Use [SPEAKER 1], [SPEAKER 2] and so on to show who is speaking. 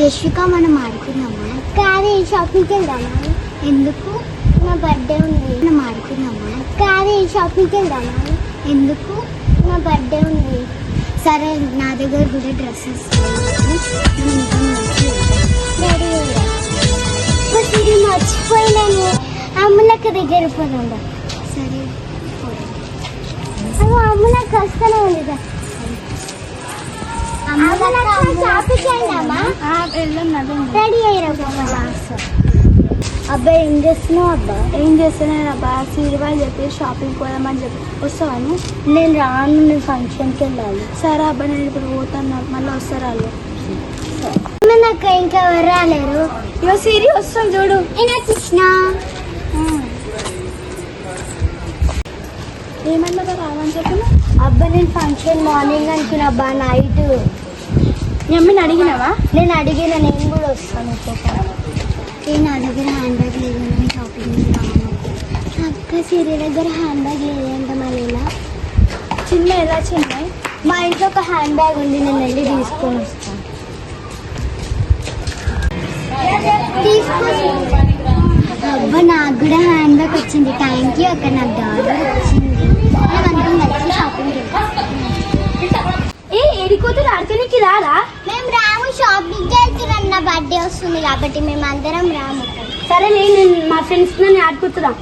[SPEAKER 1] జస్విక మనం ఆడుకుందామా? కాదే షాపింగ్కి వెళ్దామా? ఎందుకు? నా బర్త్డే ఉంది. మనం ఆడుకుందామా? కాదే షాపింగ్కి వెళ్దామా? ఎందుకు? నా బర్త్డే ఉంది. సరే, నా దగ్గర కూడా డ్రెస్సెస్ మర్చిపోయినాను. అమ్ములక్క దగ్గర పోదా? సరే, అమ్ములక్క వస్తూనే ఉంది. రెడీ అయ్యారా? అబ్బాయి ఏం చేస్తున్నావు? అబ్బా
[SPEAKER 2] ఏం చేస్తున్నాను అబ్బా, సీరియల్ చెప్పి షాపింగ్ పోదామని చెప్పి వస్తాను.
[SPEAKER 1] నేను రాను, నేను ఫంక్షన్కి వెళ్ళాలి.
[SPEAKER 2] సరే అబ్బా, నేను ఇప్పుడు పోతాను, మళ్ళీ వస్తారు వాళ్ళు.
[SPEAKER 1] నాకు ఇంకా ఎవరు రాలేరు.
[SPEAKER 2] ఇగో సీరి వస్తాం చూడు.
[SPEAKER 1] కృష్ణ
[SPEAKER 2] ఏమన్నా రావని చెప్పిన.
[SPEAKER 1] అబ్బా నేను ఫంక్షన్ మార్నింగ్ అనుకున్నా, అబ్బా నైట్.
[SPEAKER 2] మీ అమ్మని అడిగినావా?
[SPEAKER 1] నేను అడిగిన, నేను కూడా వస్తాను. నా దగ్గర హ్యాండ్ బ్యాగ్ లేదు, నేను షాపింగ్ అక్క సిరి దగ్గర హ్యాండ్ బ్యాగ్ లేదంట. మళ్ళీ
[SPEAKER 2] చిన్న ఎలా చిన్న?
[SPEAKER 1] మా ఇంట్లో ఒక హ్యాండ్ బ్యాగ్ ఉంది, నేను వెళ్ళి తీసుకొని వస్తాను. అబ్బా నాకు కూడా హ్యాండ్ బ్యాగ్ వచ్చింది. థ్యాంక్ యూ అక్క, నాకు డాలర్ వచ్చింది. మేమందరం కలిసి షాపింగ్
[SPEAKER 2] ఏడికోతులు ఆడుకోనికి రారా?
[SPEAKER 1] మేము రాము, షాపింగ్కి వెళ్తున్నాం. నా బర్త్డే వస్తుంది కాబట్టి మేము అందరం రాము.
[SPEAKER 2] సరే, నేను మా ఫ్రెండ్స్ నన్ను ఆడుకుంటున్నా.